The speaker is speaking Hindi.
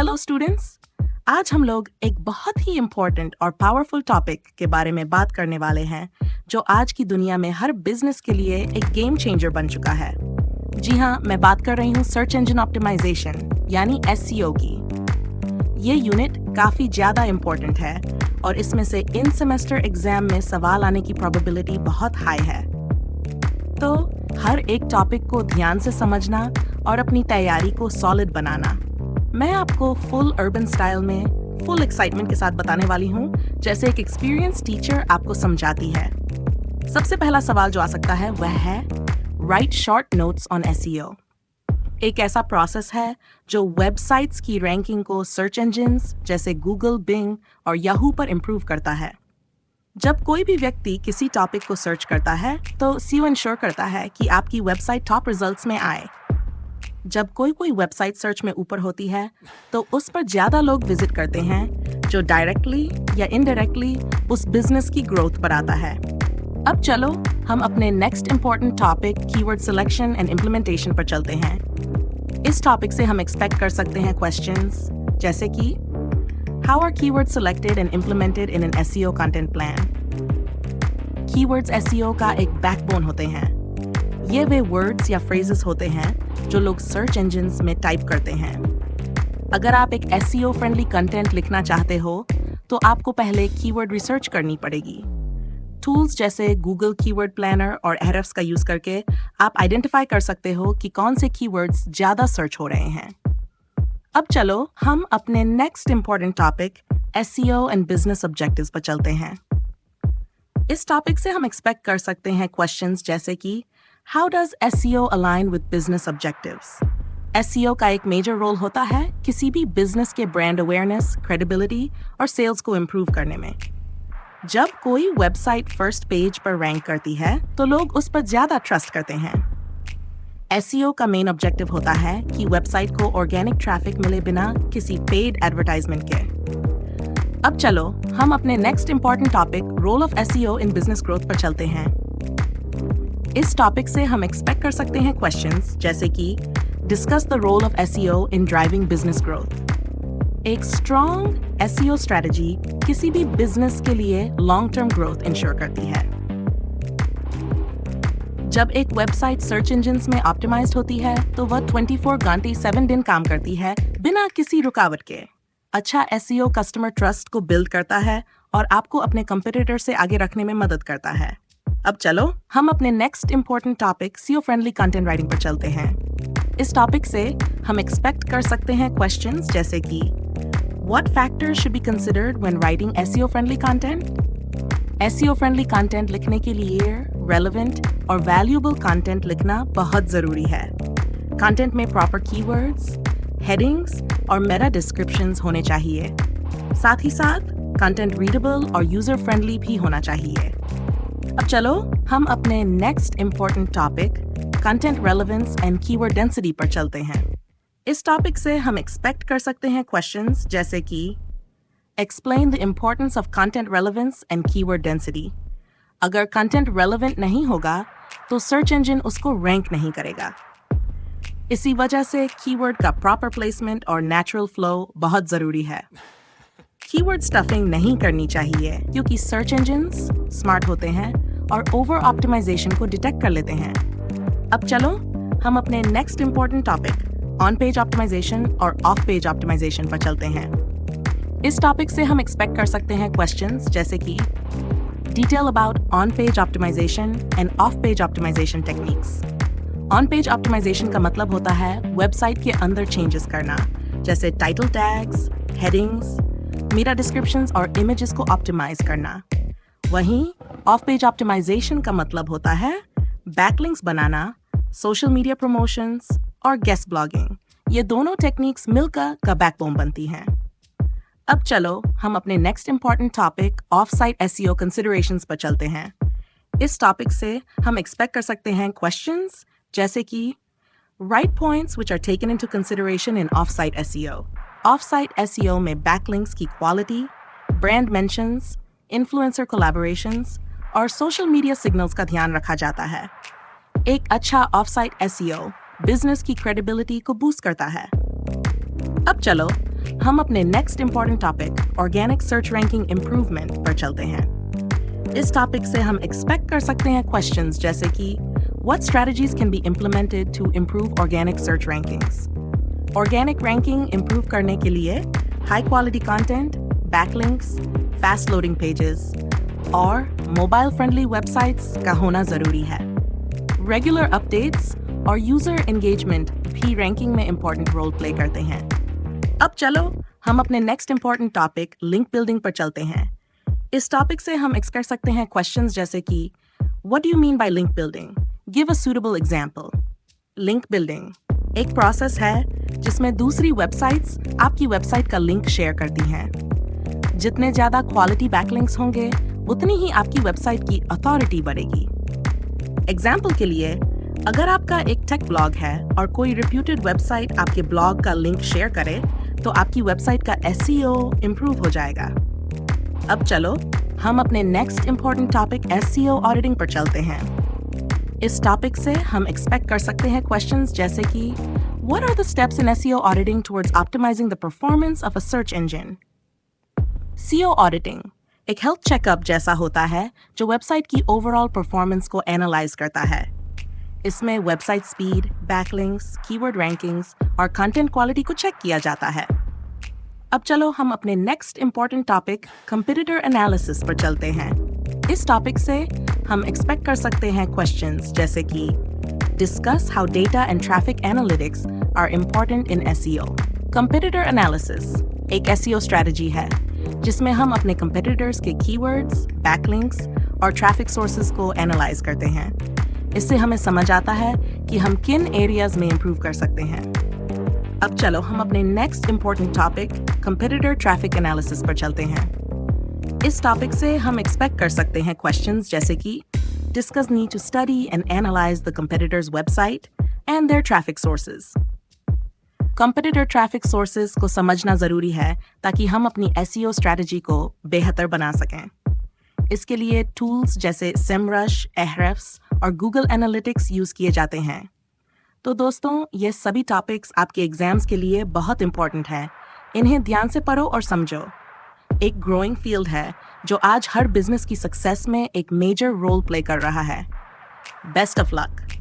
हेलो स्टूडेंट्स, आज हम लोग एक बहुत ही इम्पोर्टेंट और पावरफुल टॉपिक के बारे में बात करने वाले हैं जो आज की दुनिया में हर बिजनेस के लिए एक गेम चेंजर बन चुका है। जी हाँ, मैं बात कर रही हूँ सर्च इंजन ऑप्टिमाइजेशन यानी एसईओ की। ये यूनिट काफी ज्यादा इम्पोर्टेंट है और इसमें से इन सेमेस्टर एग्जाम में सवाल आने की प्रोबेबिलिटी बहुत हाई है। तो हर एक टॉपिक को ध्यान से समझना और अपनी तैयारी को सॉलिड बनाना मैं आपको फुल अर्बन स्टाइल में फुल एक्साइटमेंट के साथ बताने वाली हूँ, जैसे एक एक्सपीरियंस टीचर आपको समझाती है। सबसे पहला सवाल जो आ सकता है वह है right short notes on SEO. एक ऐसा प्रोसेस है जो वेबसाइट्स की रैंकिंग को सर्च इंजिन्स जैसे गूगल, बिंग और याहू पर इम्प्रूव करता है। जब कोई भी व्यक्ति किसी टॉपिक को सर्च करता है तो एसईओ इंश्योर करता है कि आपकी वेबसाइट टॉप रिजल्ट्स में आए। जब कोई वेबसाइट सर्च में ऊपर होती है तो उस पर ज्यादा लोग विजिट करते हैं, जो डायरेक्टली या इनडायरेक्टली उस बिजनेस की ग्रोथ पर आता है। अब चलो हम अपने next important topic keyword selection and implementation पर चलते हैं। इस टॉपिक से हम एक्सपेक्ट कर सकते हैं क्वेश्चंस जैसे कि how are keywords selected and implemented in an SEO content plan. Keywords SEO का एक बैकबोन होते हैं। ये वे वर्ड्स या फ्रेजेस होते हैं जो लोग सर्च इंजिन्स में टाइप करते हैं। अगर आप एक एसईओ फ्रेंडली कंटेंट लिखना चाहते हो तो आपको पहले कीवर्ड रिसर्च करनी पड़ेगी। टूल्स जैसे गूगल कीवर्ड प्लानर और एहरेफ्स का यूज करके आप आइडेंटिफाई कर सकते हो कि कौन से कीवर्ड्स ज्यादा सर्च हो रहे हैं। अब चलो हम अपने next important topic SEO and business objectives पर चलते हैं। इस टॉपिक से हम एक्सपेक्ट कर सकते हैं क्वेश्चंस जैसे कि How does SEO align with business objectives? SEO का एक मेजर रोल होता है किसी भी बिजनेस के ब्रांड अवेयरनेस, क्रेडिबिलिटी और सेल्स को इम्प्रूव करने में। जब कोई वेबसाइट फर्स्ट पेज पर रैंक करती है तो लोग उस पर ज्यादा ट्रस्ट करते हैं। SEO का मेन ऑब्जेक्टिव होता है कि वेबसाइट को ऑर्गेनिक ट्रैफिक मिले बिना किसी पेड एडवर्टाइजमेंट के। अब चलो हम अपने next important topic role of SEO in business growth पर चलते हैं। इस टॉपिक से हम एक्सपेक्ट कर सकते हैं क्वेश्चंस जैसे कि discuss the role of SEO in driving business growth. एक स्ट्रॉन्ग एसईओ स्ट्रेटजी किसी भी बिजनेस के लिए लॉन्ग टर्म ग्रोथ इंश्योर करती है। जब एक वेबसाइट सर्च इंजिन्स में ऑप्टिमाइज्ड होती है तो वह 24 घंटे 7 दिन काम करती है बिना किसी रुकावट के। अच्छा एसईओ कस्टमर ट्रस्ट को बिल्ड करता है और आपको अपने कंपटीटर से आगे रखने में मदद करता है। अब चलो हम अपने next important topic CO friendly content writing पर चलते हैं। इस टॉपिक से हम एक्सपेक्ट कर सकते हैं क्वेश्चंस जैसे कि what factors should be considered when writing SEO friendly content. SEO friendly content लिखने के लिए रेलेवेंट और वैल्यूएबल कंटेंट लिखना बहुत जरूरी है। कंटेंट में प्रॉपर कीवर्ड्स, हेडिंग्स और मेटा डिस्क्रिप्शंस होने चाहिए। साथ ही साथ कंटेंट रीडेबल और यूजर फ्रेंडली भी होना चाहिए। अब चलो हम अपने next important topic content relevance and keyword density पर चलते हैं। इस टॉपिक से हम एक्सपेक्ट कर सकते हैं क्वेश्चंस जैसे कि explain the importance of content relevance and keyword density. अगर कंटेंट रेलेवेंट नहीं होगा तो सर्च इंजन उसको रैंक नहीं करेगा। इसी वजह से कीवर्ड का प्रॉपर प्लेसमेंट और नेचुरल फ्लो बहुत जरूरी है। कीवर्ड स्टफिंग नहीं करनी चाहिए क्योंकि सर्च इंजिन्स स्मार्ट होते हैं और ओवर ऑप्टिमाइजेशन को डिटेक्ट कर लेते हैं। अब चलो हम अपने next important topic on page optimisation और ऑफ पेज ऑप्टिमाइजेशन पर चलते हैं। इस टॉपिक से हम एक्सपेक्ट कर सकते हैं क्वेश्चंस जैसे कि detail about on page optimisation and off page optimisation techniques. On page optimisation का मतलब होता है वेबसाइट के अंदर चेंजेस करना जैसे title tags, headings, Meta descriptions और इमेजेस को ऑप्टिमाइज करना। वहीं ऑफ पेज ऑप्टिमाइजेशन का मतलब होता है बैकलिंक्स बनाना, सोशल मीडिया प्रमोशंस और गेस्ट ब्लॉगिंग। ये दोनों टेक्निक्स मिलकर का बैकबोन बनती हैं। अब चलो हम अपने next important topic of site SEO considerations पर चलते हैं। इस टॉपिक से हम एक्सपेक्ट कर सकते हैं क्वेश्चंस जैसे कि write points which are taken into consideration in off site SEO. Off site SEO में बैकलिंक्स की quality, brand mentions, influencer collaborations और सोशल मीडिया सिग्नल्स का ध्यान रखा जाता है। एक अच्छा ऑफ साइट एसईओ बिजनेस की क्रेडिबिलिटी को बूस्ट करता है। अब चलो हम अपने next important topic organic search ranking improvement पर चलते हैं। इस टॉपिक से हम एक्सपेक्ट कर सकते हैं क्वेश्चंस जैसे कि what strategies can be implemented to improve organic search rankings. Organic ranking improve करने के लिए high quality content, backlinks, fast loading pages और मोबाइल फ्रेंडली वेबसाइट्स का होना जरूरी है। रेगुलर अपडेट्स और यूजर एंगेजमेंट भी रैंकिंग में इंपॉर्टेंट रोल प्ले करते हैं। अब चलो हम अपने next important topic link building पर चलते हैं। इस टॉपिक से हम एक्सपेक्ट कर सकते हैं क्वेश्चंस जैसे कि what do you mean by link building? Give a suitable example. Link building एक प्रोसेस है जिसमें दूसरी वेबसाइट्स आपकी वेबसाइट का लिंक शेयर करती हैं। जितने ज्यादा क्वालिटी बैकलिंक्स होंगे उतनी ही आपकी वेबसाइट की अथॉरिटी बढ़ेगी। एग्जाम्पल के लिए, अगर आपका एक टेक ब्लॉग है और कोई रिप्यूटेड वेबसाइट आपके ब्लॉग का लिंक शेयर करे तो आपकी वेबसाइट का SEO इंप्रूव हो जाएगा। अब चलो हम अपने next important topic SEO auditing पर चलते हैं। इस टॉपिक से हम एक्सपेक्ट कर सकते हैं क्वेश्चंस जैसे कि what are the steps in SEO auditing towards optimising the performance of a search engine. SEO auditing एक हेल्थ चेकअप जैसा होता है जो वेबसाइट की ओवरऑल परफॉर्मेंस को एनालाइज करता है। इसमें website speed, backlinks, keyword rankings और कंटेंट क्वालिटी को चेक किया जाता है। अब चलो हम अपने नेक्स्ट इंपॉर्टेंट टॉपिक कंपैटिटर एनालिसिस पर चलते हैं। इस टॉपिक से हम एक्सपेक्ट कर सकते हैं क्वेश्चंस जैसे कि discuss how data and traffic analytics are important in SEO। Competitor analysis एक SEO स्ट्रेटजी है जिसमें हम अपने कंपैटिटर्स के कीवर्ड्स, बैकलिंक्स और ट्रैफिक सोर्सेज को एनालाइज करते हैं। इससे हमें समझ आता है कि हम किन एरियाज में इंप्रूव कर सकते हैं। अब चलो हम अपने next important topic competitor traffic analysis पर चलते हैं। इस टॉपिक से हम एक्सपेक्ट कर सकते हैं क्वेश्चंस जैसे कि discuss need to study and analyse the competitors website and their traffic sources. Competitor traffic sources को समझना जरूरी है ताकि हम अपनी SEO स्ट्रेटजी को बेहतर बना सकें। इसके लिए टूल्स जैसे SEMrush, Ahrefs और Google एनालिटिक्स यूज किए जाते हैं। तो दोस्तों, ये सभी टॉपिक्स आपके एग्जाम्स के लिए बहुत इंपॉर्टेंट हैं। इन्हें ध्यान से पढ़ो और समझो। एक ग्रोइंग फील्ड है जो आज हर बिजनेस की सक्सेस में एक मेजर रोल प्ले कर रहा है। Best of luck.